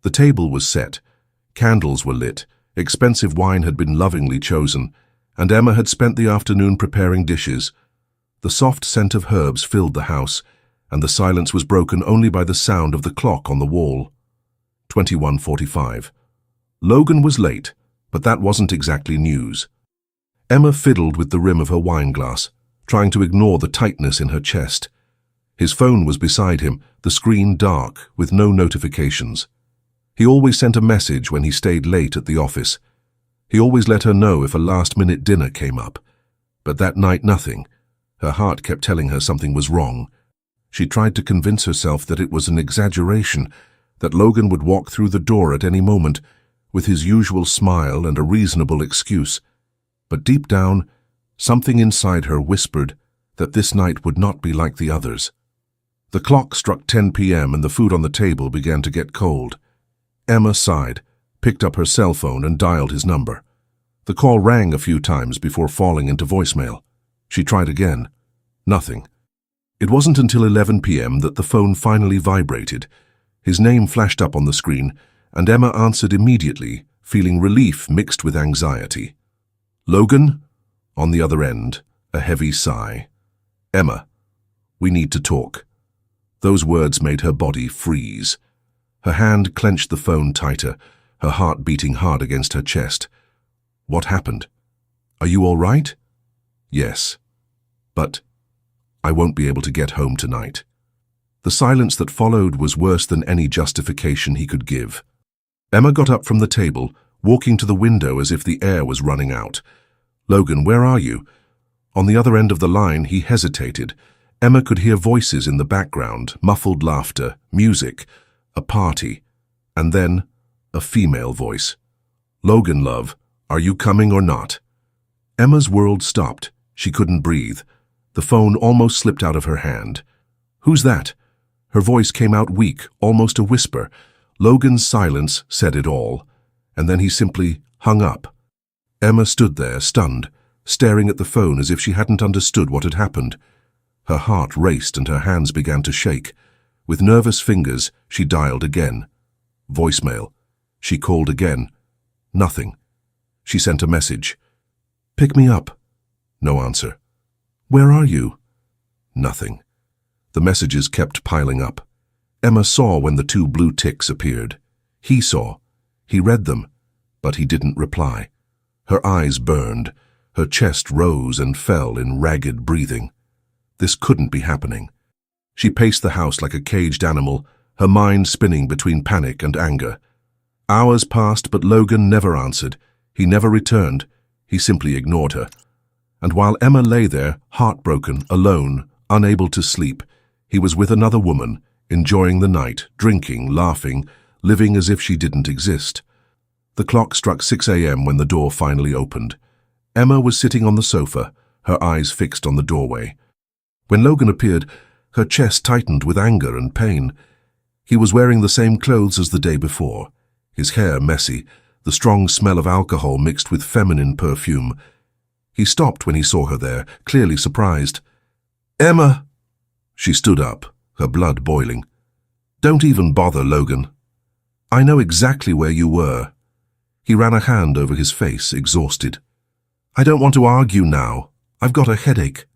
The table was set, candles were lit, expensive wine had been lovingly chosen, and Emma had spent the afternoon preparing dishes. The soft scent of herbs filled the house, and the silence was broken only by the sound of the clock on the wall. 21:45. Logan was late, but that wasn't exactly news. Emma fiddled with the rim of her wineglass, trying to ignore the tightness in her chest. His phone was beside him, the screen dark, with no notifications. He always sent a message when he stayed late at the office. He always let her know if a last-minute dinner came up. But that night, nothing. Her heart kept telling her something was wrong. She tried to convince herself that it was an exaggeration, that Logan would walk through the door at any moment, with his usual smile and a reasonable excuse. But deep down, something inside her whispered that this night would not be like the others. The clock struck 10 p.m. and the food on the table began to get cold. Emma sighed, picked up her cell phone and dialed his number. The call rang a few times before falling into voicemail. She tried again. Nothing. It wasn't until 11 p.m. that the phone finally vibrated. His name flashed up on the screen, and Emma answered immediately, feeling relief mixed with anxiety. Logan? On the other end, a heavy sigh. Emma, we need to talk. Those words made her body freeze. Her hand clenched the phone tighter, her heart beating hard against her chest. What happened? Are you all right? Yes. But I won't be able to get home tonight. The silence that followed was worse than any justification he could give. Emma got up from the table, walking to the window as if the air was running out. Logan, where are you? On the other end of the line, he hesitated. Emma could hear voices in the background, muffled laughter, music, a party, and then a female voice. Logan, love, are you coming or not? Emma's world stopped. She couldn't breathe. The phone almost slipped out of her hand. Who's that? Her voice came out weak, almost a whisper. Logan's silence said it all, and then he simply hung up. Emma stood there, stunned, staring at the phone as if she hadn't understood what had happened. Her heart raced and her hands began to shake. With nervous fingers, she dialed again. Voicemail. She called again. Nothing. She sent a message. Pick me up. No answer. Where are you? Nothing. The messages kept piling up. Emma saw when the 2 blue ticks appeared. He saw. He read them, but he didn't reply. Her eyes burned. Her chest rose and fell in ragged breathing. This couldn't be happening. She paced the house like a caged animal, her mind spinning between panic and anger. Hours passed, but Logan never answered. He never returned. He simply ignored her. And while Emma lay there, heartbroken, alone, unable to sleep, he was with another woman, enjoying the night, drinking, laughing, living as if she didn't exist. The clock struck 6 a.m. when the door finally opened. Emma was sitting on the sofa, her eyes fixed on the doorway. When Logan appeared, her chest tightened with anger and pain. He was wearing the same clothes as the day before, his hair messy, the strong smell of alcohol mixed with feminine perfume. He stopped when he saw her there, clearly surprised. Emma! She stood up, her blood boiling. Don't even bother, Logan. I know exactly where you were. He ran a hand over his face, exhausted. I don't want to argue now. I've got a headache.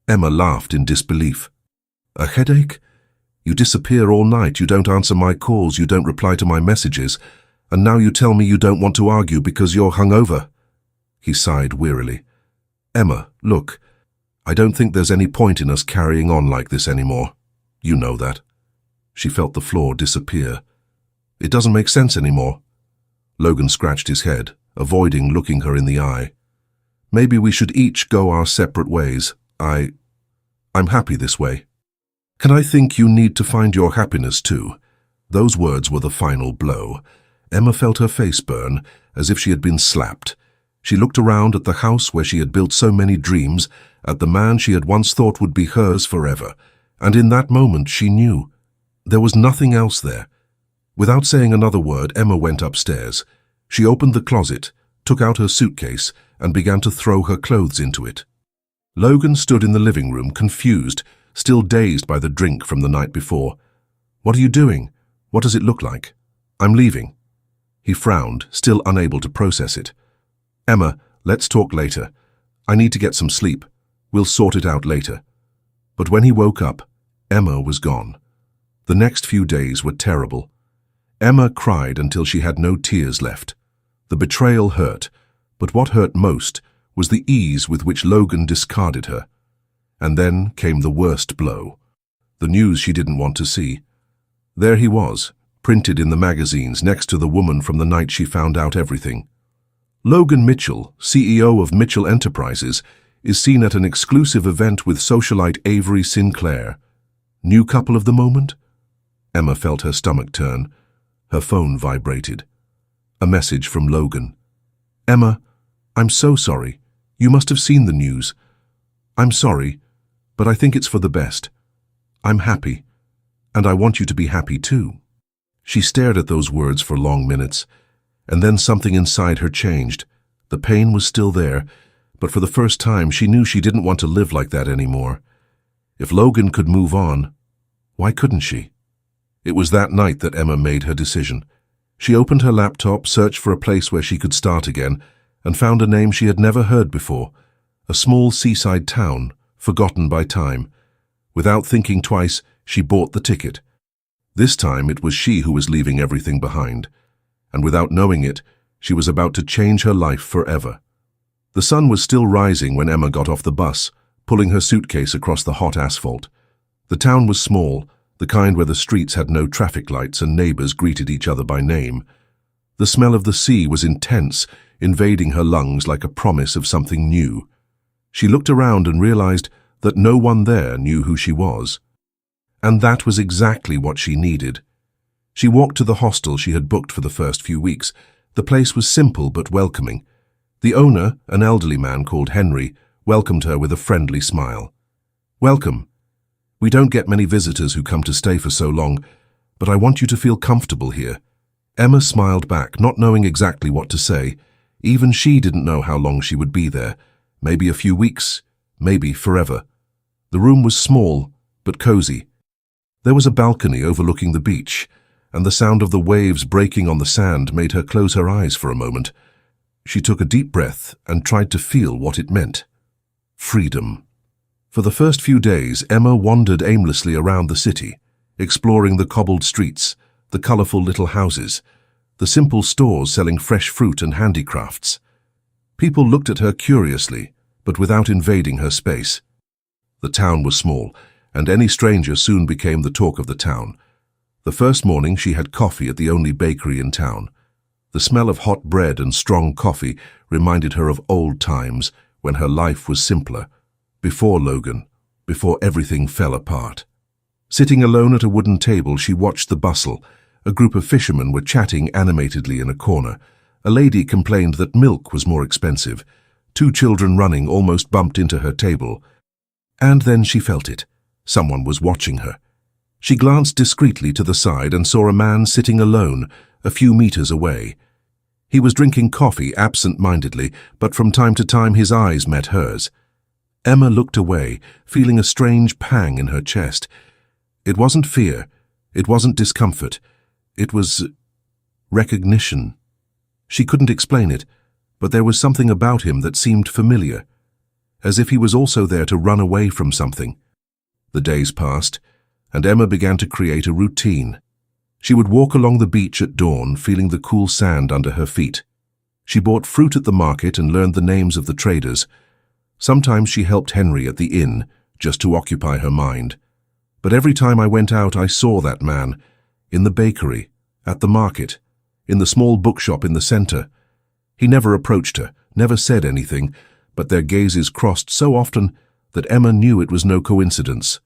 Emma laughed in disbelief. A headache? You disappear all night, you don't answer my calls, you don't reply to my messages, and now you tell me you don't want to argue because you're hungover. He sighed wearily. Emma, look, I don't think there's any point in us carrying on like this anymore. You know that. She felt the floor disappear. It doesn't make sense anymore. Logan scratched his head, avoiding looking her in the eye. Maybe we should each go our separate ways. I'm happy this way. Can I think you need to find your happiness too? Those words were the final blow. Emma felt her face burn, as if she had been slapped. She looked around at the house where she had built so many dreams, at the man she had once thought would be hers forever, and in that moment she knew. There was nothing else there. Without saying another word, Emma went upstairs. She opened the closet, took out her suitcase, and began to throw her clothes into it. Logan stood in the living room, confused, still dazed by the drink from the night before. What are you doing? What does it look like? I'm leaving. He frowned, still unable to process it. Emma, let's talk later. I need to get some sleep. We'll sort it out later. But when he woke up, Emma was gone. The next few days were terrible. Emma cried until she had no tears left. The betrayal hurt, but what hurt most was the ease with which Logan discarded her. And then came the worst blow. The news she didn't want to see. There he was, printed in the magazines next to the woman from the night she found out everything. Logan Mitchell, CEO of Mitchell Enterprises, is seen at an exclusive event with socialite Avery Sinclair. New couple of the moment? Emma felt her stomach turn. Her phone vibrated. A message from Logan. Emma, I'm so sorry. You must have seen the news. I'm sorry, but I think it's for the best. I'm happy, and I want you to be happy too. She stared at those words for long minutes, and then something inside her changed. The pain was still there, but for the first time she knew she didn't want to live like that anymore. If Logan could move on, why couldn't she? It was that night that Emma made her decision. She opened her laptop, searched for a place where she could start again, and found a name she had never heard before. A small seaside town, forgotten by time. Without thinking twice, she bought the ticket. This time it was she who was leaving everything behind, and without knowing it, she was about to change her life forever. The sun was still rising when Emma got off the bus, pulling her suitcase across the hot asphalt. The town was small, the kind where the streets had no traffic lights and neighbors greeted each other by name. The smell of the sea was intense, invading her lungs like a promise of something new. She looked around and realized that no one there knew who she was. And that was exactly what she needed. She walked to the hostel she had booked for the first few weeks. The place was simple but welcoming. The owner, an elderly man called Henry, welcomed her with a friendly smile. Welcome. We don't get many visitors who come to stay for so long, but I want you to feel comfortable here. Emma smiled back, not knowing exactly what to say. Even she didn't know how long she would be there. Maybe a few weeks, maybe forever. The room was small, but cozy. There was a balcony overlooking the beach, and the sound of the waves breaking on the sand made her close her eyes for a moment. She took a deep breath and tried to feel what it meant. Freedom. For the first few days, Emma wandered aimlessly around the city, exploring the cobbled streets, the colorful little houses, the simple stores selling fresh fruit and handicrafts. People looked at her curiously, but without invading her space. The town was small, and any stranger soon became the talk of the town. The first morning she had coffee at the only bakery in town. The smell of hot bread and strong coffee reminded her of old times when her life was simpler, before Logan, before everything fell apart. Sitting alone at a wooden table, she watched the bustle. A group of fishermen were chatting animatedly in a corner. A lady complained that milk was more expensive. 2 children running almost bumped into her table. And then she felt it. Someone was watching her. She glanced discreetly to the side and saw a man sitting alone, a few meters away. He was drinking coffee absent-mindedly, but from time to time his eyes met hers. Emma looked away, feeling a strange pang in her chest. It wasn't fear. It wasn't discomfort. It was recognition. She couldn't explain it, but there was something about him that seemed familiar, as if he was also there to run away from something. The days passed, and Emma began to create a routine. She would walk along the beach at dawn, feeling the cool sand under her feet. She bought fruit at the market and learned the names of the traders. Sometimes she helped Henry at the inn, just to occupy her mind. But every time I went out, I saw that man, in the bakery, at the market, in the small bookshop in the center. He never approached her, never said anything, but their gazes crossed so often that Emma knew it was no coincidence.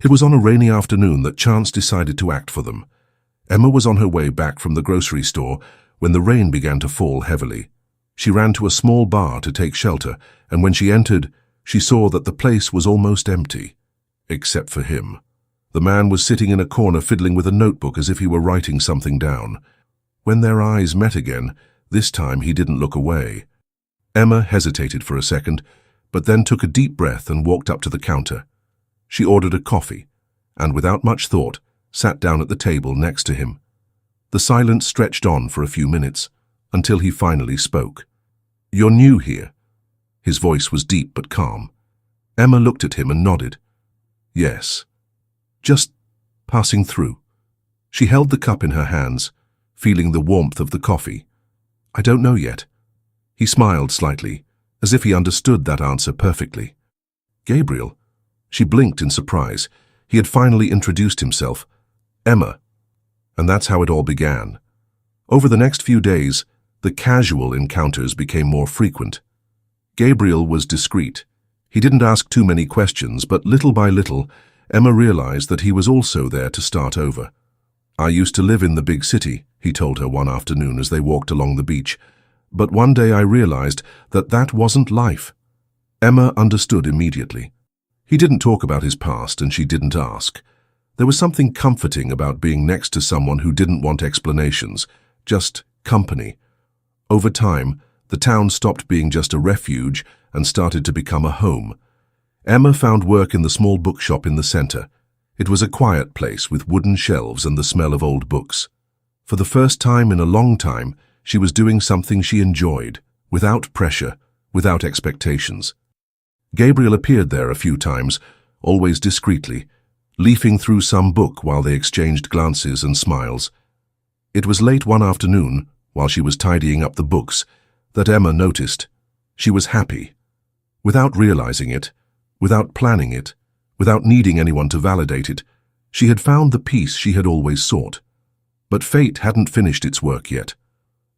It was on a rainy afternoon that chance decided to act for them. Emma was on her way back from the grocery store when the rain began to fall heavily. She ran to a small bar to take shelter, and when she entered, she saw that the place was almost empty, except for him. The man was sitting in a corner fiddling with a notebook as if he were writing something down. When their eyes met again, this time he didn't look away. Emma hesitated for a second, but then took a deep breath and walked up to the counter. She ordered a coffee, and without much thought, sat down at the table next to him. The silence stretched on for a few minutes, until he finally spoke. "You're new here." His voice was deep but calm. Emma looked at him and nodded. "Yes. Just passing through." She held the cup in her hands, feeling the warmth of the coffee. "I don't know yet." He smiled slightly, as if he understood that answer perfectly. "Gabriel?" She blinked in surprise. He had finally introduced himself. "Emma." And that's how it all began. Over the next few days, the casual encounters became more frequent. Gabriel was discreet. He didn't ask too many questions, but little by little, Emma realized that he was also there to start over. "I used to live in the big city," he told her one afternoon as they walked along the beach. "But one day I realized that that wasn't life." Emma understood immediately. He didn't talk about his past, and she didn't ask. There was something comforting about being next to someone who didn't want explanations, just company. Over time, the town stopped being just a refuge and started to become a home. Emma found work in the small bookshop in the center. It was a quiet place with wooden shelves and the smell of old books. For the first time in a long time, she was doing something she enjoyed, without pressure, without expectations. Gabriel appeared there a few times, always discreetly, leafing through some book while they exchanged glances and smiles. It was late one afternoon, while she was tidying up the books, that Emma noticed. She was happy. Without realizing it, without planning it, without needing anyone to validate it, she had found the peace she had always sought. But fate hadn't finished its work yet.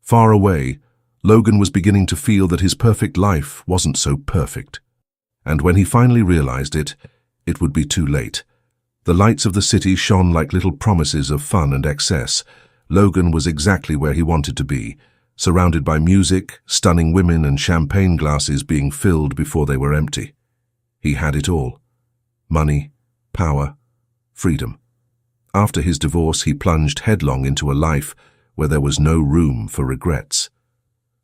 Far away, Logan was beginning to feel that his perfect life wasn't so perfect. And when he finally realized it, it would be too late. The lights of the city shone like little promises of fun and excess. Logan was exactly where he wanted to be, surrounded by music, stunning women, and champagne glasses being filled before they were empty. He had it all. Money, power, freedom. After his divorce, he plunged headlong into a life where there was no room for regrets.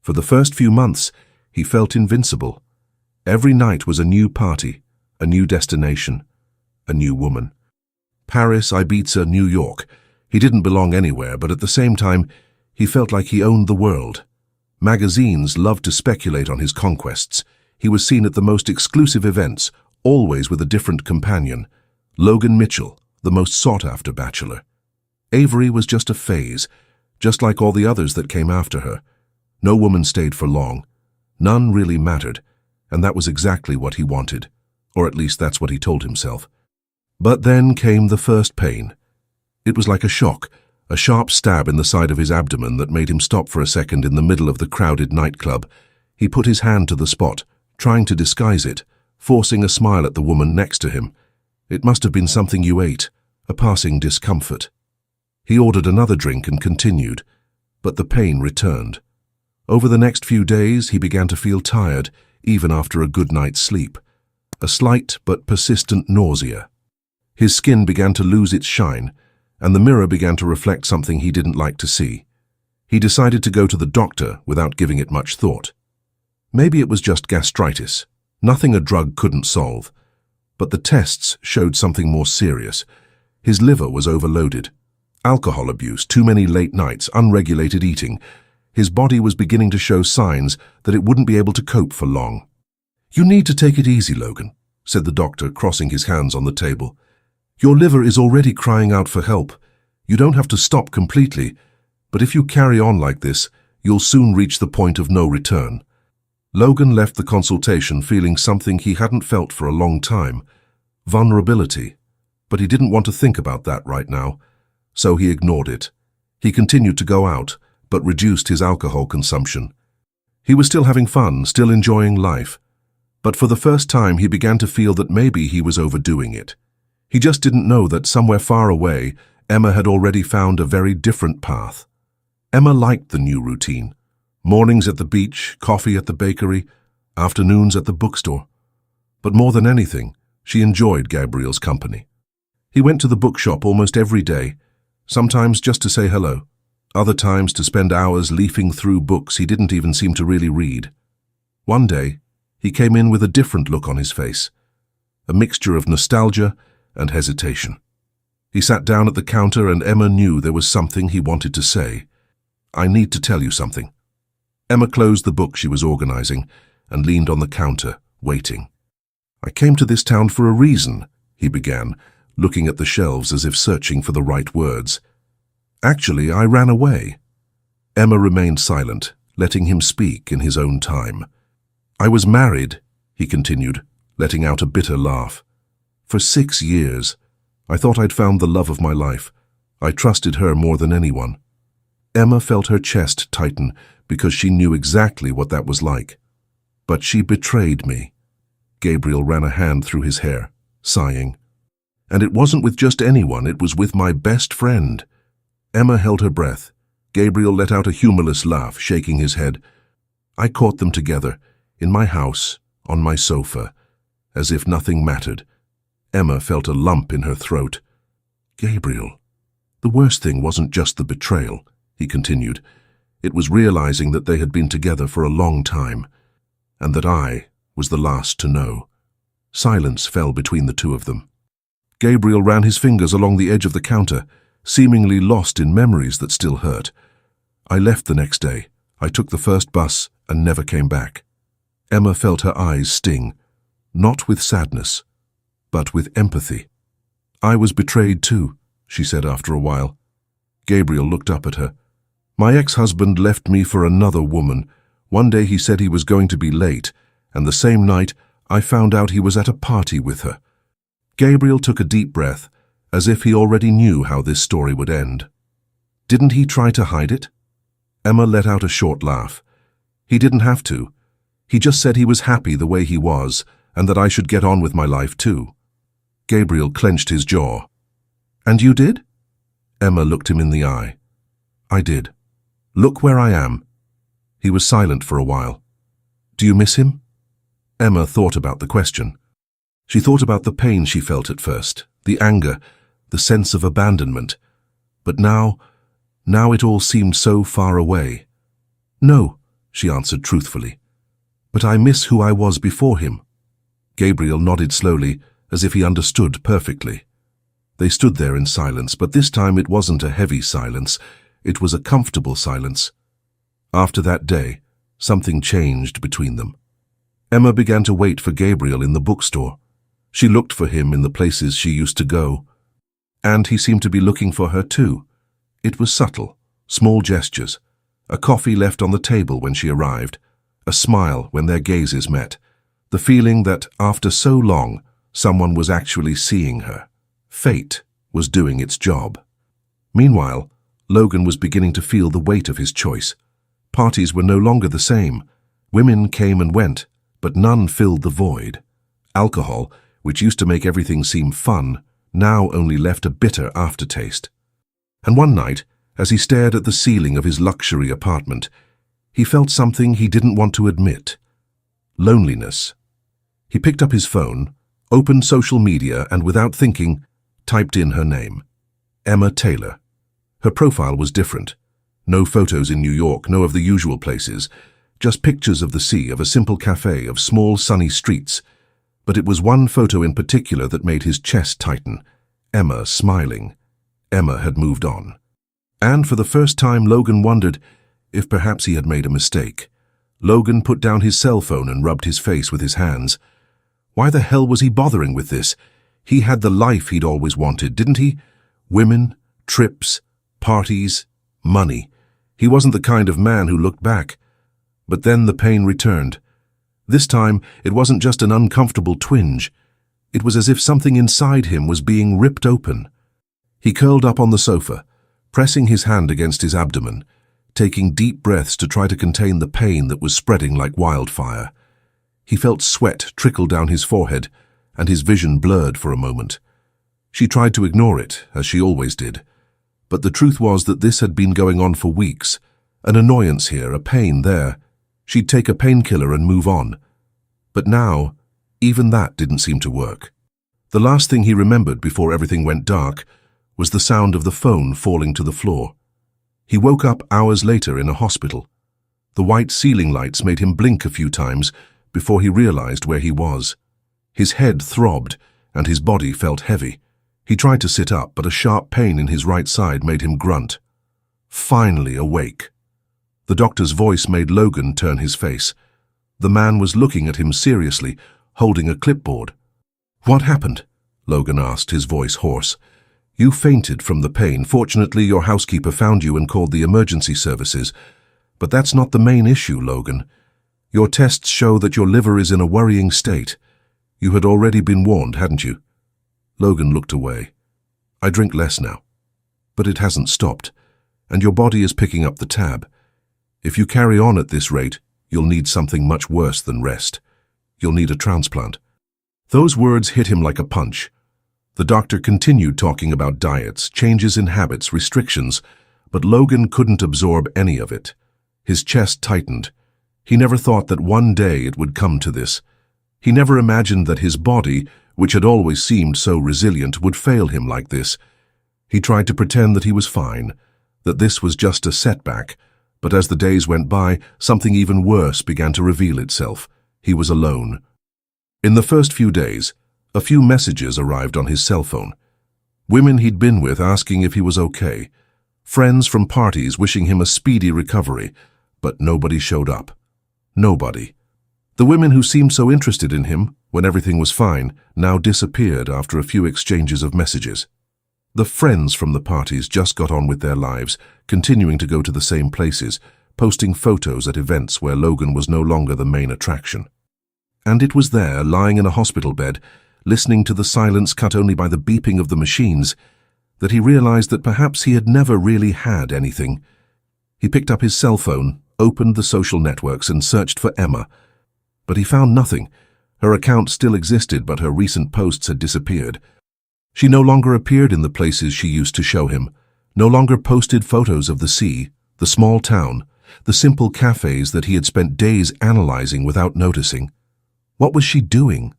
For the first few months, he felt invincible. Every night was a new party, a new destination, a new woman. Paris, Ibiza, New York. He didn't belong anywhere, but at the same time, he felt like he owned the world. Magazines loved to speculate on his conquests. He was seen at the most exclusive events, always with a different companion. Logan Mitchell, the most sought-after bachelor. Avery was just a phase, just like all the others that came after her. No woman stayed for long. None really mattered, and that was exactly what he wanted, or at least that's what he told himself. But then came the first pain. It was like a shock, a sharp stab in the side of his abdomen that made him stop for a second in the middle of the crowded nightclub. He put his hand to the spot, trying to disguise it, forcing a smile at the woman next to him. It must have been something you ate, a passing discomfort. He ordered another drink and continued, but the pain returned. Over the next few days, he began to feel tired, even after a good night's sleep. A slight but persistent nausea. His skin began to lose its shine, and the mirror began to reflect something he didn't like to see. He decided to go to the doctor without giving it much thought. Maybe it was just gastritis, nothing a drug couldn't solve. But the tests showed something more serious. His liver was overloaded. Alcohol abuse, too many late nights, unregulated eating. His body was beginning to show signs that it wouldn't be able to cope for long. "You need to take it easy, Logan," said the doctor, crossing his hands on the table. "Your liver is already crying out for help. You don't have to stop completely, but if you carry on like this, you'll soon reach the point of no return." Logan left the consultation feeling something he hadn't felt for a long time, vulnerability, but he didn't want to think about that right now, so he ignored it. He continued to go out, but reduced his alcohol consumption. He was still having fun, still enjoying life, but for the first time he began to feel that maybe he was overdoing it. He just didn't know that somewhere far away, Emma had already found a very different path. Emma liked the new routine. Mornings at the beach, coffee at the bakery, afternoons at the bookstore. But more than anything, she enjoyed Gabriel's company. He went to the bookshop almost every day, sometimes just to say hello, other times to spend hours leafing through books he didn't even seem to really read. One day, he came in with a different look on his face, a mixture of nostalgia and hesitation. He sat down at the counter and Emma knew there was something he wanted to say. "I need to tell you something." Emma closed the book she was organizing and leaned on the counter, waiting. "I came to this town for a reason," he began, looking at the shelves as if searching for the right words. "Actually, I ran away." Emma remained silent, letting him speak in his own time. "I was married," he continued, letting out a bitter laugh. "For 6 years. I thought I'd found the love of my life. I trusted her more than anyone." Emma felt her chest tighten because she knew exactly what that was like. "But she betrayed me." Gabriel ran a hand through his hair, sighing. "And it wasn't with just anyone, it was with my best friend." Emma held her breath. Gabriel let out a humorless laugh, shaking his head. "I caught them together, in my house, on my sofa, as if nothing mattered." Emma felt a lump in her throat. "Gabriel, the worst thing wasn't just the betrayal," he continued. "It was realizing that they had been together for a long time, and that I was the last to know." Silence fell between the two of them. Gabriel ran his fingers along the edge of the counter, seemingly lost in memories that still hurt. "I left the next day. I took the first bus and never came back." Emma felt her eyes sting, not with sadness, but with empathy. "I was betrayed too," she said after a while. Gabriel looked up at her. "My ex-husband left me for another woman. One day he said he was going to be late, and the same night I found out he was at a party with her." Gabriel took a deep breath, as if he already knew how this story would end. "Didn't he try to hide it?" Emma let out a short laugh. "He didn't have to. He just said he was happy the way he was, and that I should get on with my life too." Gabriel clenched his jaw. "And you did?" Emma looked him in the eye. "I did. Look where I am." He was silent for a while. "Do you miss him?" Emma thought about the question. She thought about the pain she felt at first, the anger, the sense of abandonment. But now it all seemed so far away. "No," she answered truthfully. "But I miss who I was before him." Gabriel nodded slowly, as if he understood perfectly. They stood there in silence, but this time it wasn't a heavy silence. It was a comfortable silence. After that day, something changed between them. Emma began to wait for Gabriel in the bookstore. She looked for him in the places she used to go. And he seemed to be looking for her too. It was subtle, small gestures. A coffee left on the table when she arrived. A smile when their gazes met. The feeling that, after so long, someone was actually seeing her. Fate was doing its job. Meanwhile, Logan was beginning to feel the weight of his choice. Parties were no longer the same. Women came and went, but none filled the void. Alcohol, which used to make everything seem fun, now only left a bitter aftertaste. And one night, as he stared at the ceiling of his luxury apartment, he felt something he didn't want to admit. Loneliness. He picked up his phone, opened social media, and without thinking, typed in her name. Emma Taylor. Her profile was different. No photos in New York, no of the usual places, just pictures of the sea, of a simple cafe, of small sunny streets. But it was one photo in particular that made his chest tighten. Emma smiling. Emma had moved on. And for the first time, Logan wondered if perhaps he had made a mistake. Logan put down his cell phone and rubbed his face with his hands. Why the hell was he bothering with this? He had the life he'd always wanted, didn't he? Women, trips, parties, money. He wasn't the kind of man who looked back. But then the pain returned. This time, it wasn't just an uncomfortable twinge. It was as if something inside him was being ripped open. He curled up on the sofa, pressing his hand against his abdomen, taking deep breaths to try to contain the pain that was spreading like wildfire. He felt sweat trickle down his forehead, and his vision blurred for a moment. She tried to ignore it, as she always did. But the truth was that this had been going on for weeks. An annoyance here, a pain there. She'd take a painkiller and move on. But now, even that didn't seem to work. The last thing he remembered before everything went dark was the sound of the phone falling to the floor. He woke up hours later in a hospital. The white ceiling lights made him blink a few times before he realized where he was. His head throbbed, and his body felt heavy. He tried to sit up, but a sharp pain in his right side made him grunt. Finally awake. The doctor's voice made Logan turn his face. The man was looking at him seriously, holding a clipboard. "What happened?" Logan asked, his voice hoarse. "You fainted from the pain. Fortunately, your housekeeper found you and called the emergency services. But that's not the main issue, Logan. Your tests show that your liver is in a worrying state. You had already been warned, hadn't you?" Logan looked away. "I drink less now. But it hasn't stopped, and your body is picking up the tab. If you carry on at this rate, you'll need something much worse than rest. You'll need a transplant." Those words hit him like a punch. The doctor continued talking about diets, changes in habits, restrictions, but Logan couldn't absorb any of it. His chest tightened. He never thought that one day it would come to this. He never imagined that his body, which had always seemed so resilient, would fail him like this. He tried to pretend that he was fine, that this was just a setback, but as the days went by, something even worse began to reveal itself. He was alone. In the first few days, a few messages arrived on his cell phone. Women he'd been with asking if he was okay. Friends from parties wishing him a speedy recovery, but nobody showed up. Nobody. The women who seemed so interested in him when everything was fine now disappeared after a few exchanges of messages. The friends from the parties just got on with their lives, continuing to go to the same places, posting photos at events where Logan was no longer the main attraction. And it was there, lying in a hospital bed, listening to the silence cut only by the beeping of the machines, that he realized that perhaps he had never really had anything. He picked up his cell phone, opened the social networks and searched for Emma. But he found nothing. Her account still existed, but her recent posts had disappeared. She no longer appeared in the places she used to show him, no longer posted photos of the sea, the small town, the simple cafes that he had spent days analyzing without noticing. What was she doing?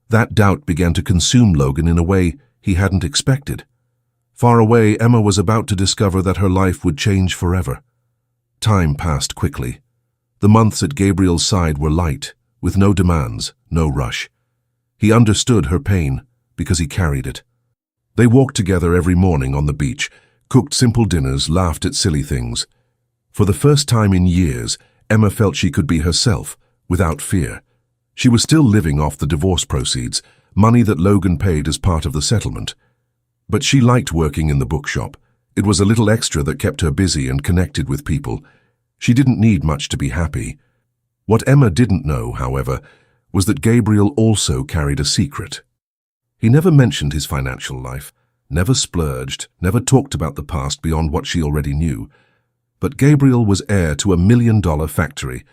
That doubt began to consume Logan in a way he hadn't expected. Far away, Emma was about to discover that her life would change forever. Time passed quickly. The months at Gabriel's side were light, with no demands, no rush. He understood her pain because he carried it. They walked together every morning on the beach, cooked simple dinners, laughed at silly things. For the first time in years, Emma felt she could be herself, without fear. She was still living off the divorce proceeds, money that Logan paid as part of the settlement. But she liked working in the bookshop. It was a little extra that kept her busy and connected with people. She didn't need much to be happy. What Emma didn't know, however, was that Gabriel also carried a secret. He never mentioned his financial life, never splurged, never talked about the past beyond what she already knew. But Gabriel was heir to $1 million factory,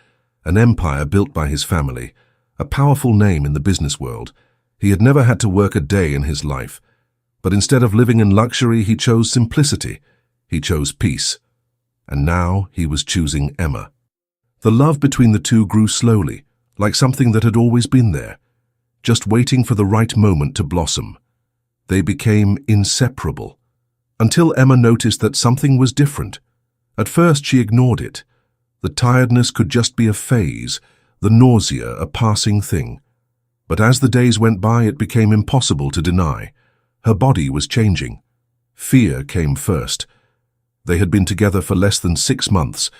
an empire built by his family, a powerful name in the business world. He had never had to work a day in his life. But instead of living in luxury, he chose simplicity. He chose peace. And now he was choosing Emma. The love between the two grew slowly, like something that had always been there, just waiting for the right moment to blossom. They became inseparable, until Emma noticed that something was different. At first she ignored it. The tiredness could just be a phase, the nausea a passing thing. But as the days went by, it became impossible to deny. Her body was changing. Fear came first. They had been together for less than 6 months.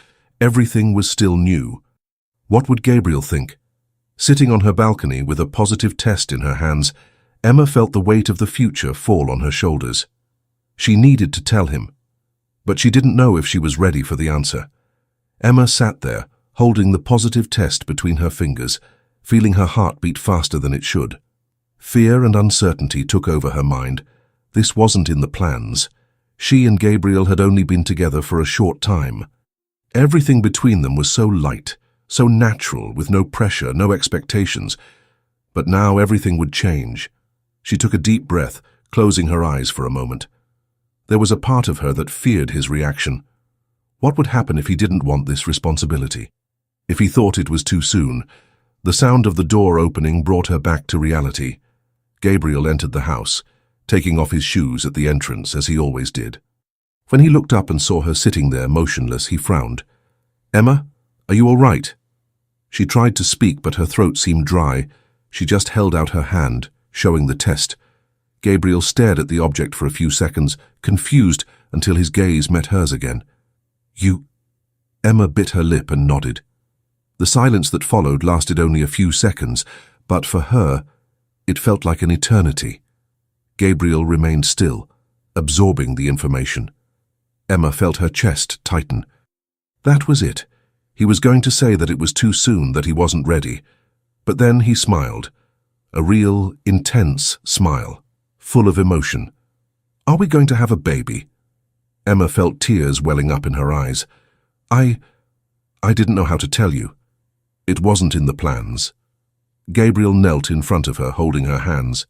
Everything was still new. What would Gabriel think? Sitting on her balcony with a positive test in her hands, Emma felt the weight of the future fall on her shoulders. She needed to tell him, but she didn't know if she was ready for the answer. Emma sat there, holding the positive test between her fingers, feeling her heart beat faster than it should. Fear and uncertainty took over her mind. This wasn't in the plans. She and Gabriel had only been together for a short time. Everything between them was so light, so natural, with no pressure, no expectations. But now everything would change. She took a deep breath, closing her eyes for a moment. There was a part of her that feared his reaction. What would happen if he didn't want this responsibility? If he thought it was too soon? The sound of the door opening brought her back to reality. Gabriel entered the house, taking off his shoes at the entrance, as he always did. When he looked up and saw her sitting there motionless, he frowned. "Emma, are you all right?" She tried to speak, but her throat seemed dry. She just held out her hand, showing the test. Gabriel stared at the object for a few seconds, confused until his gaze met hers again. "You—" Emma bit her lip and nodded. The silence that followed lasted only a few seconds, but for her, it felt like an eternity. Gabriel remained still, absorbing the information. Emma felt her chest tighten. That was it. He was going to say that it was too soon, that he wasn't ready. But then he smiled. A real, intense smile, full of emotion. "Are we going to have a baby?" Emma felt tears welling up in her eyes. I didn't know how to tell you. It wasn't in the plans." Gabriel knelt in front of her, holding her hands.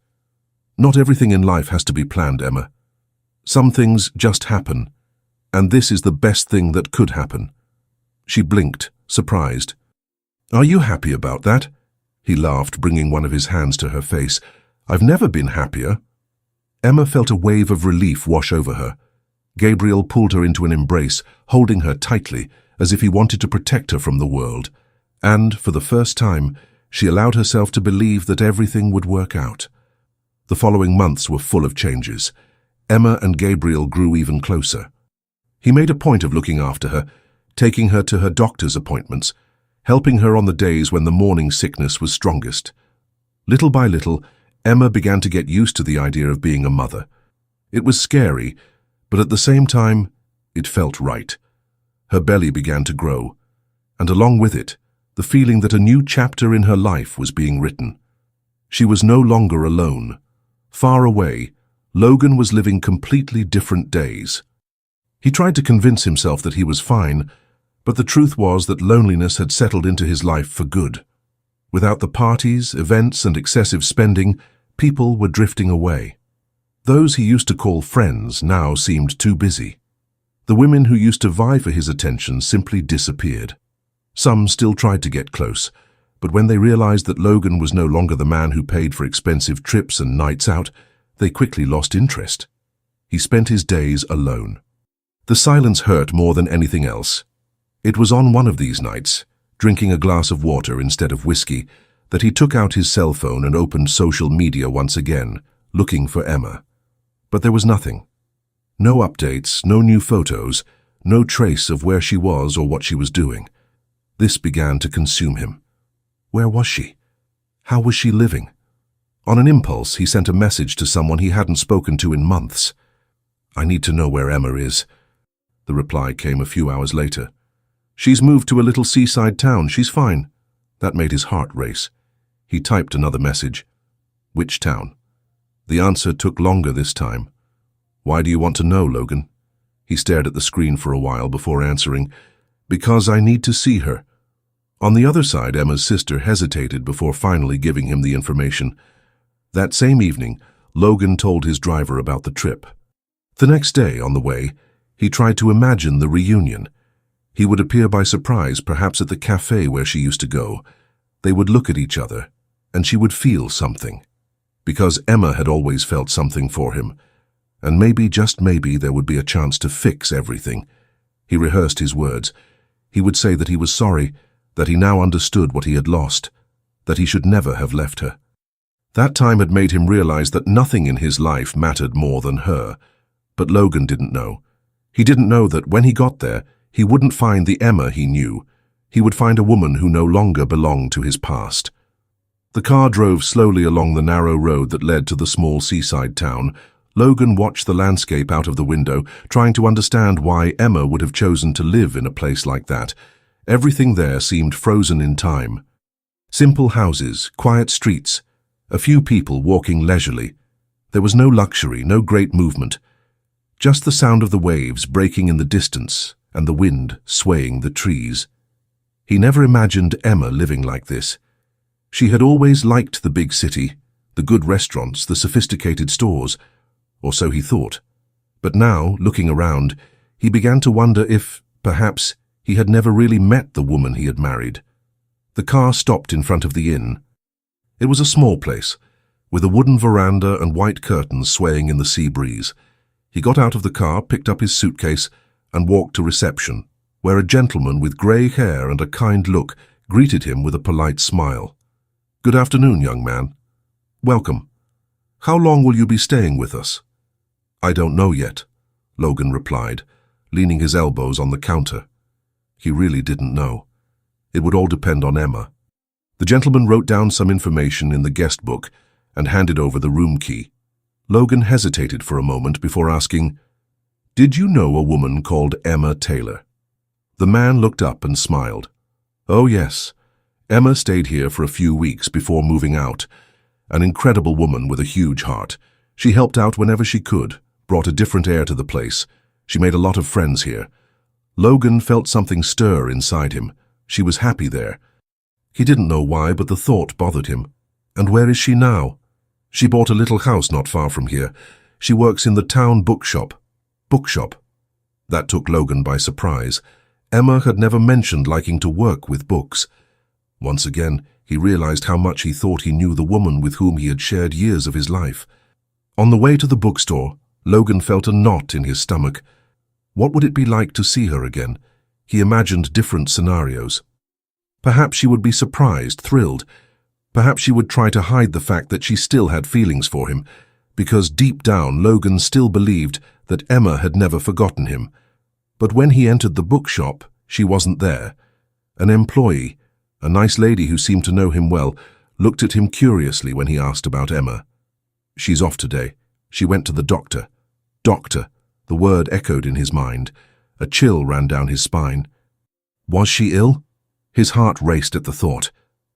"Not everything in life has to be planned, Emma. Some things just happen, and this is the best thing that could happen." She blinked, surprised. "Are you happy about that?" He laughed, bringing one of his hands to her face. "I've never been happier." Emma felt a wave of relief wash over her. Gabriel pulled her into an embrace, holding her tightly, as if he wanted to protect her from the world. And, for the first time, she allowed herself to believe that everything would work out. The following months were full of changes. Emma and Gabriel grew even closer. He made a point of looking after her, taking her to her doctor's appointments, helping her on the days when the morning sickness was strongest. Little by little, Emma began to get used to the idea of being a mother. It was scary, but at the same time, it felt right. Her belly began to grow, and along with it, the feeling that a new chapter in her life was being written. She was no longer alone. Far away, Logan was living completely different days. He tried to convince himself that he was fine, but the truth was that loneliness had settled into his life for good. Without the parties, events, and excessive spending, people were drifting away. Those he used to call friends now seemed too busy. The women who used to vie for his attention simply disappeared. Some still tried to get close, but when they realized that Logan was no longer the man who paid for expensive trips and nights out, they quickly lost interest. He spent his days alone. The silence hurt more than anything else. It was on one of these nights, drinking a glass of water instead of whiskey, that he took out his cell phone and opened social media once again, looking for Emma. But there was nothing. No updates, no new photos, no trace of where she was or what she was doing. This began to consume him. Where was she? How was she living? On an impulse, he sent a message to someone he hadn't spoken to in months. "I need to know where Emma is." The reply came a few hours later. "She's moved to a little seaside town. She's fine." That made his heart race. He typed another message. "Which town?" The answer took longer this time. "Why do you want to know, Logan?" He stared at the screen for a while before answering. "Because I need to see her." On the other side, Emma's sister hesitated before finally giving him the information. That same evening, Logan told his driver about the trip. The next day, on the way, he tried to imagine the reunion. He would appear by surprise, perhaps at the cafe where she used to go. They would look at each other, and she would feel something. Because Emma had always felt something for him. And maybe, just maybe, there would be a chance to fix everything. He rehearsed his words. He would say that he was sorry, that he now understood what he had lost, that he should never have left her. That time had made him realize that nothing in his life mattered more than her. But Logan didn't know. He didn't know that when he got there, he wouldn't find the Emma he knew. He would find a woman who no longer belonged to his past. The car drove slowly along the narrow road that led to the small seaside town. Logan watched the landscape out of the window, trying to understand why Emma would have chosen to live in a place like that. Everything there seemed frozen in time. Simple houses, quiet streets, a few people walking leisurely. There was no luxury, no great movement. Just the sound of the waves breaking in the distance and the wind swaying the trees. He never imagined Emma living like this. She had always liked the big city, the good restaurants, the sophisticated stores, or so he thought. But now, looking around, he began to wonder if, perhaps, he had never really met the woman he had married. The car stopped in front of the inn. It was a small place, with a wooden veranda and white curtains swaying in the sea breeze. He got out of the car, picked up his suitcase, and walked to reception, where a gentleman with grey hair and a kind look greeted him with a polite smile. "Good afternoon, young man." "Welcome." How long will you be staying with us? I don't know yet, Logan replied, leaning his elbows on the counter. He really didn't know. It would all depend on Emma. The gentleman wrote down some information in the guest book and handed over the room key. Logan hesitated for a moment before asking, "Did you know a woman called Emma Taylor?" The man looked up and smiled. "Oh yes, Emma stayed here for a few weeks before moving out. An incredible woman with a huge heart. She helped out whenever she could, brought a different air to the place. She made a lot of friends here." Logan felt something stir inside him. She was happy there. He didn't know why, but the thought bothered him. And where is she now? She bought a little house not far from here. She works in the town bookshop. Bookshop? That took Logan by surprise. Emma had never mentioned liking to work with books. Once again, he realized how much he thought he knew the woman with whom he had shared years of his life. On the way to the bookstore, Logan felt a knot in his stomach. What would it be like to see her again? He imagined different scenarios. Perhaps she would be surprised, thrilled. Perhaps she would try to hide the fact that she still had feelings for him, because deep down Logan still believed that Emma had never forgotten him. But when he entered the bookshop, she wasn't there. An employee, a nice lady who seemed to know him well, looked at him curiously when he asked about Emma. "She's off today. She went to the doctor." Doctor. The word echoed in his mind. A chill ran down his spine. Was she ill? His heart raced at the thought.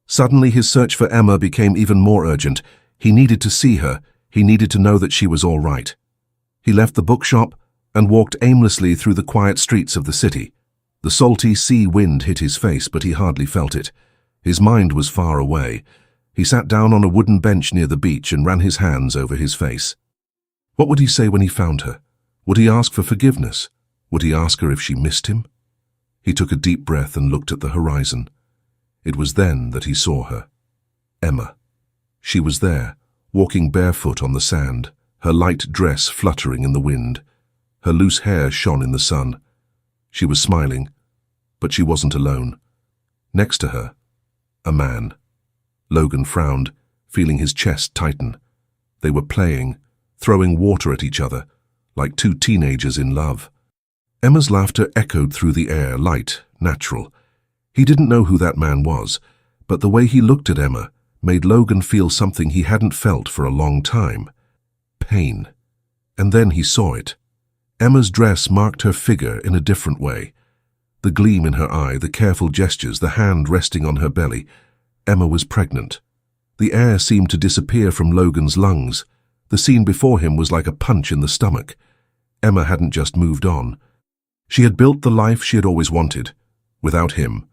Suddenly his search for Emma became even more urgent. He needed to see her. He needed to know that she was all right. He left the bookshop and walked aimlessly through the quiet streets of the city. The salty sea wind hit his face, but he hardly felt it. His mind was far away. He sat down on a wooden bench near the beach and ran his hands over his face. What would he say when he found her? Would he ask for forgiveness? Would he ask her if she missed him? He took a deep breath and looked at the horizon. It was then that he saw her. Emma. She was there, walking barefoot on the sand, her light dress fluttering in the wind. Her loose hair shone in the sun. She was smiling, but she wasn't alone. Next to her, a man. Logan frowned, feeling his chest tighten. They were playing, throwing water at each other, like two teenagers in love. Emma's laughter echoed through the air, light, natural. He didn't know who that man was, but the way he looked at Emma made Logan feel something he hadn't felt for a long time. Pain. And then he saw it. Emma's dress marked her figure in a different way. The gleam in her eye, the careful gestures, the hand resting on her belly. Emma was pregnant. The air seemed to disappear from Logan's lungs. The scene before him was like a punch in the stomach. Emma hadn't just moved on. She had built the life she had always wanted, without him.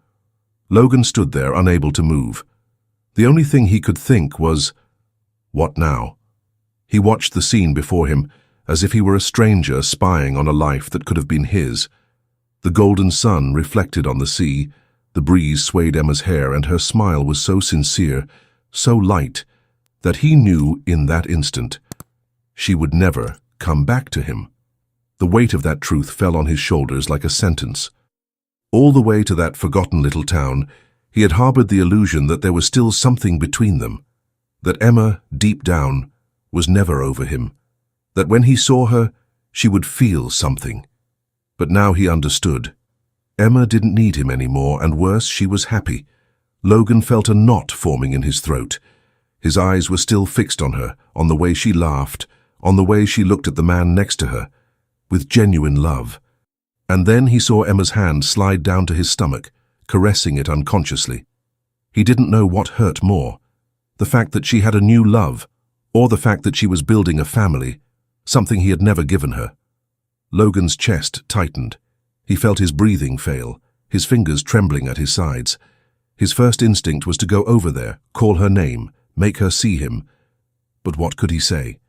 Logan stood there, unable to move. The only thing he could think was, what now? He watched the scene before him, as if he were a stranger spying on a life that could have been his. The golden sun reflected on the sea, the breeze swayed Emma's hair, and her smile was so sincere, so light, that he knew in that instant she would never come back to him. The weight of that truth fell on his shoulders like a sentence. All the way to that forgotten little town, he had harbored the illusion that there was still something between them, that Emma, deep down, was never over him, that when he saw her, she would feel something. But now he understood. Emma didn't need him anymore, and worse, she was happy. Logan felt a knot forming in his throat. His eyes were still fixed on her, on the way she laughed, on the way she looked at the man next to her, with genuine love. And then he saw Emma's hand slide down to his stomach, caressing it unconsciously. He didn't know what hurt more, the fact that she had a new love, or the fact that she was building a family, something he had never given her. Logan's chest tightened. He felt his breathing fail, his fingers trembling at his sides. His first instinct was to go over there, call her name, make her see him. But what could he say?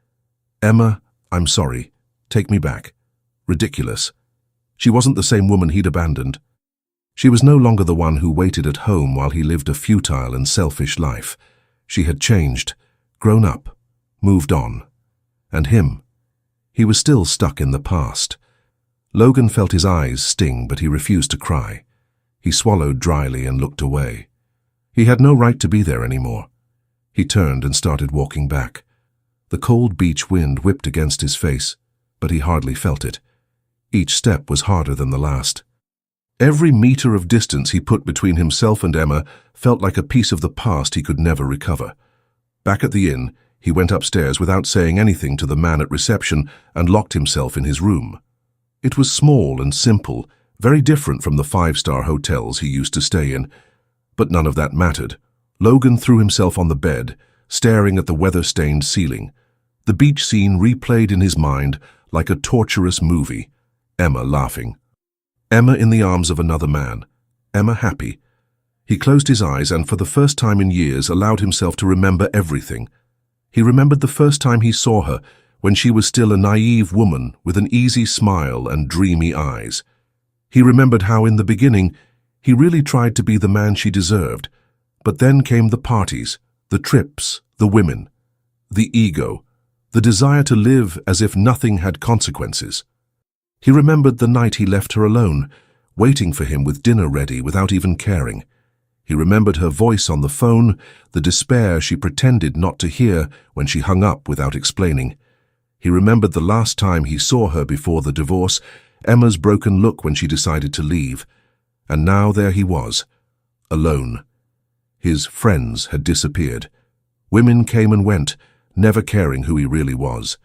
Emma, I'm sorry. Take me back. Ridiculous. She wasn't the same woman he'd abandoned. She was no longer the one who waited at home while he lived a futile and selfish life. She had changed, grown up, moved on. And him. He was still stuck in the past. Logan felt his eyes sting, but he refused to cry. He swallowed dryly and looked away. He had no right to be there anymore. He turned and started walking back. The cold beach wind whipped against his face, but he hardly felt it. Each step was harder than the last. Every meter of distance he put between himself and Emma felt like a piece of the past he could never recover. Back at the inn, he went upstairs without saying anything to the man at reception and locked himself in his room. It was small and simple, very different from the five-star hotels he used to stay in. But none of that mattered. Logan threw himself on the bed, staring at the weather-stained ceiling. The beach scene replayed in his mind like a torturous movie. Emma laughing. Emma in the arms of another man. Emma happy. He closed his eyes and for the first time in years allowed himself to remember everything. He remembered the first time he saw her, when she was still a naive woman with an easy smile and dreamy eyes. He remembered how in the beginning he really tried to be the man she deserved, but then came the parties, the trips, the women, the ego, the desire to live as if nothing had consequences. He remembered the night he left her alone, waiting for him with dinner ready without even caring. He remembered her voice on the phone, the despair she pretended not to hear when she hung up without explaining. He remembered the last time he saw her before the divorce, Emma's broken look when she decided to leave. And now there he was, alone. His friends had disappeared. Women came and went, never caring who he really was.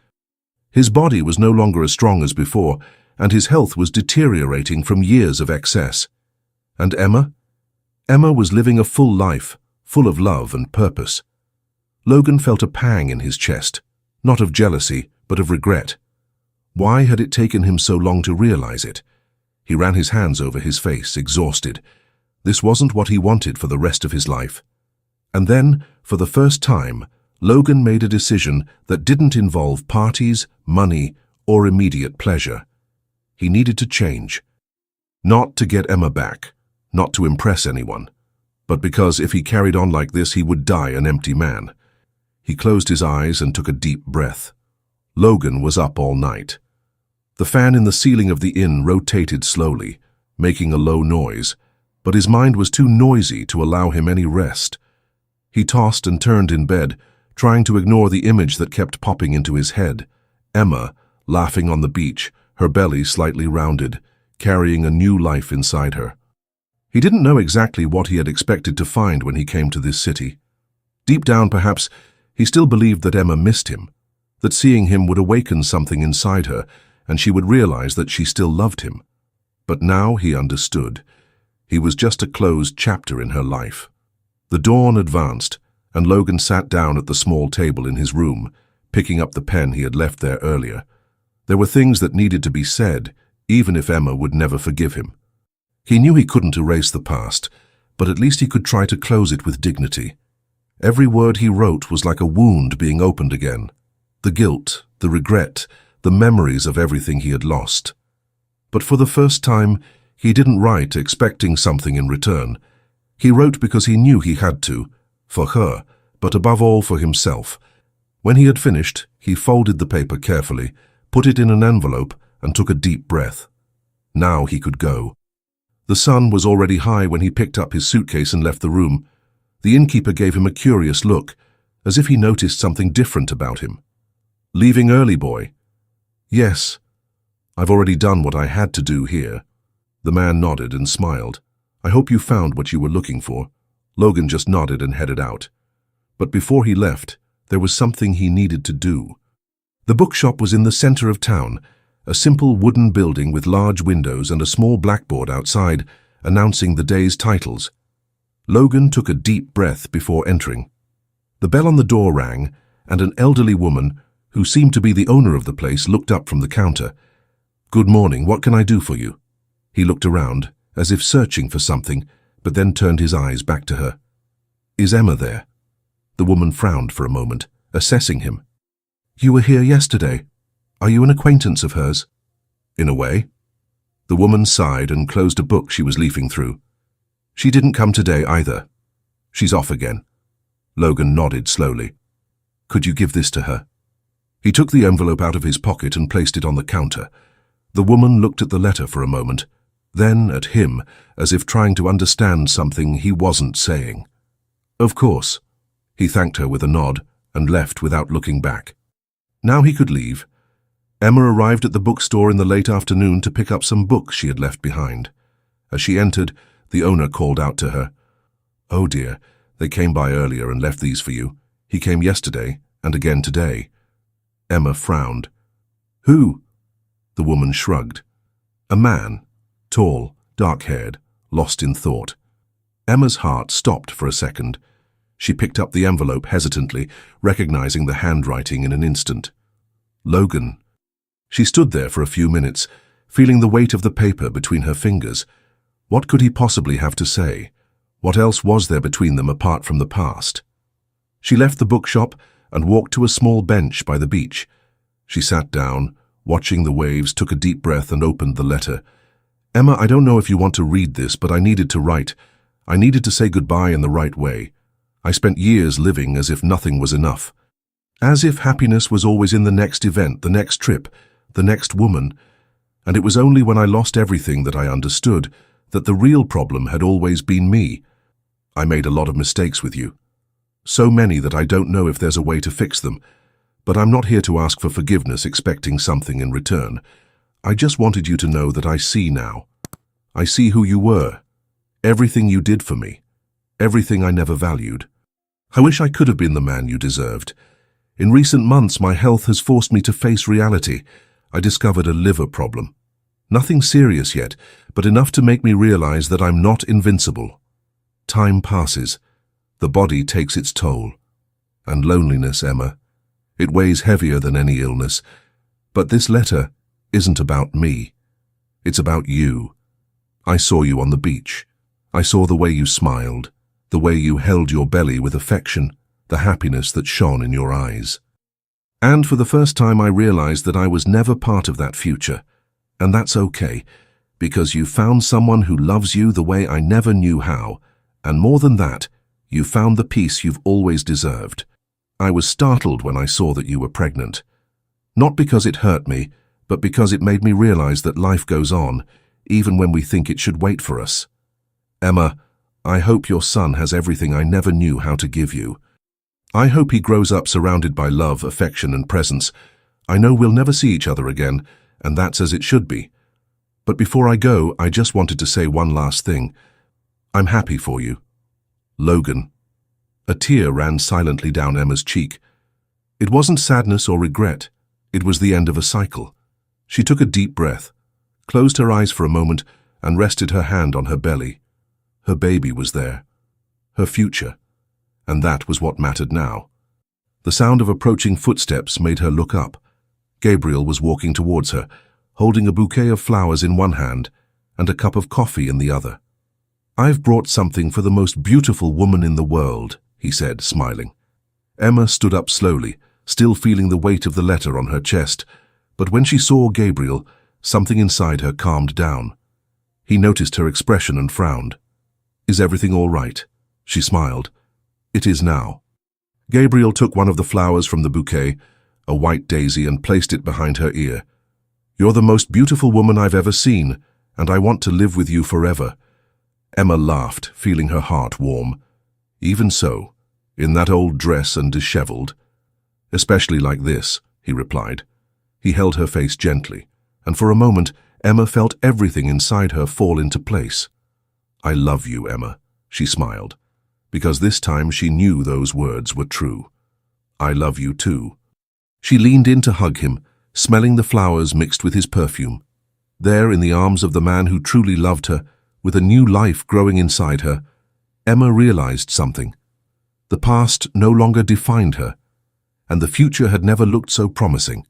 His body was no longer as strong as before, and his health was deteriorating from years of excess. And Emma? Emma was living a full life, full of love and purpose. Logan felt a pang in his chest, not of jealousy, but of regret. Why had it taken him so long to realize it? He ran his hands over his face, exhausted. This wasn't what he wanted for the rest of his life. And then, for the first time, Logan made a decision that didn't involve parties, money, or immediate pleasure. He needed to change. Not to get Emma back, not to impress anyone, but because if he carried on like this, he would die an empty man. He closed his eyes and took a deep breath. Logan was up all night. The fan in the ceiling of the inn rotated slowly, making a low noise, but his mind was too noisy to allow him any rest. He tossed and turned in bed, trying to ignore the image that kept popping into his head. Emma, laughing on the beach, her belly slightly rounded, carrying a new life inside her. He didn't know exactly what he had expected to find when he came to this city. Deep down, perhaps, he still believed that Emma missed him, that seeing him would awaken something inside her, and she would realize that she still loved him. But now he understood. He was just a closed chapter in her life. The dawn advanced, and Logan sat down at the small table in his room, picking up the pen he had left there earlier. There were things that needed to be said, even if Emma would never forgive him. He knew he couldn't erase the past, but at least he could try to close it with dignity. Every word he wrote was like a wound being opened again. The guilt, the regret, the memories of everything he had lost. But for the first time, he didn't write expecting something in return. He wrote because he knew he had to, for her, but above all for himself. When he had finished, he folded the paper carefully, put it in an envelope, and took a deep breath. Now he could go. The sun was already high when he picked up his suitcase and left the room. The innkeeper gave him a curious look, as if he noticed something different about him. "Leaving early, boy?" "Yes. I've already done what I had to do here." The man nodded and smiled. "I hope you found what you were looking for." Logan just nodded and headed out. But before he left, there was something he needed to do. The bookshop was in the center of town, a simple wooden building with large windows and a small blackboard outside, announcing the day's titles. Logan took a deep breath before entering. The bell on the door rang, and an elderly woman, who seemed to be the owner of the place, looked up from the counter. "Good morning, what can I do for you?" He looked around, as if searching for something, but then turned his eyes back to her. "Is Emma there?" The woman frowned for a moment, assessing him. "You were here yesterday. Are you an acquaintance of hers?" "In a way." The woman sighed and closed a book she was leafing through. "She didn't come today either. She's off again." Logan nodded slowly. "Could you give this to her?" He took the envelope out of his pocket and placed it on the counter. The woman looked at the letter for a moment, then at him, as if trying to understand something he wasn't saying. "Of course." He thanked her with a nod and left without looking back. Now he could leave. Emma arrived at the bookstore in the late afternoon to pick up some books she had left behind. As she entered, the owner called out to her. "Oh dear, they came by earlier and left these for you. He came yesterday and again today." Emma frowned. "Who?" The woman shrugged. "A man, tall, dark-haired, lost in thought." Emma's heart stopped for a second. She picked up the envelope hesitantly, recognizing the handwriting in an instant. Logan. She stood there for a few minutes, feeling the weight of the paper between her fingers. What could he possibly have to say? What else was there between them apart from the past? She left the bookshop and walked to a small bench by the beach. She sat down, watching the waves, took a deep breath and opened the letter. "Emma, I don't know if you want to read this, but I needed to write. I needed to say goodbye in the right way. I spent years living as if nothing was enough. As if happiness was always in the next event, the next trip, the next woman. And it was only when I lost everything that I understood that the real problem had always been me. I made a lot of mistakes with you. So many that I don't know if there's a way to fix them. But I'm not here to ask for forgiveness expecting something in return. I just wanted you to know that I see now. I see who you were. Everything you did for me. Everything I never valued. I wish I could have been the man you deserved. In recent months, my health has forced me to face reality. I discovered a liver problem. Nothing serious yet, but enough to make me realize that I'm not invincible. Time passes. The body takes its toll. And loneliness, Emma. It weighs heavier than any illness. But this letter isn't about me. It's about you. I saw you on the beach. I saw the way you smiled, the way you held your belly with affection, the happiness that shone in your eyes. And for the first time I realized that I was never part of that future. And that's okay, because you found someone who loves you the way I never knew how. And more than that, you found the peace you've always deserved. I was startled when I saw that you were pregnant. Not because it hurt me, but because it made me realize that life goes on, even when we think it should wait for us. Emma, I hope your son has everything I never knew how to give you. I hope he grows up surrounded by love, affection, and presence. I know we'll never see each other again, and that's as it should be. But before I go, I just wanted to say one last thing. I'm happy for you. Logan. A tear ran silently down Emma's cheek. It wasn't sadness or regret. It was the end of a cycle. She took a deep breath, closed her eyes for a moment, and rested her hand on her belly. Her baby was there. Her future. And that was what mattered now. The sound of approaching footsteps made her look up. Gabriel was walking towards her, holding a bouquet of flowers in one hand and a cup of coffee in the other. "I've brought something for the most beautiful woman in the world," he said, smiling. Emma stood up slowly, still feeling the weight of the letter on her chest, but when she saw Gabriel, something inside her calmed down. He noticed her expression and frowned. "Is everything all right?" She smiled. "It is now." Gabriel took one of the flowers from the bouquet, a white daisy, and placed it behind her ear. "You're the most beautiful woman I've ever seen, and I want to live with you forever." Emma laughed, feeling her heart warm. "Even so, in that old dress and disheveled." "Especially like this," he replied. He held her face gently, and for a moment Emma felt everything inside her fall into place. "I love you, Emma," she smiled, because this time she knew those words were true. "I love you too." She leaned in to hug him, smelling the flowers mixed with his perfume. There, in the arms of the man who truly loved her, with a new life growing inside her, Emma realized something. The past no longer defined her, and the future had never looked so promising.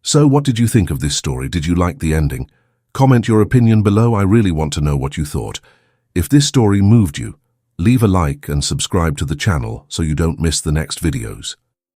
So what did you think of this story? Did you like the ending? Comment your opinion below. I really want to know what you thought. If this story moved you, leave a like and subscribe to the channel so you don't miss the next videos.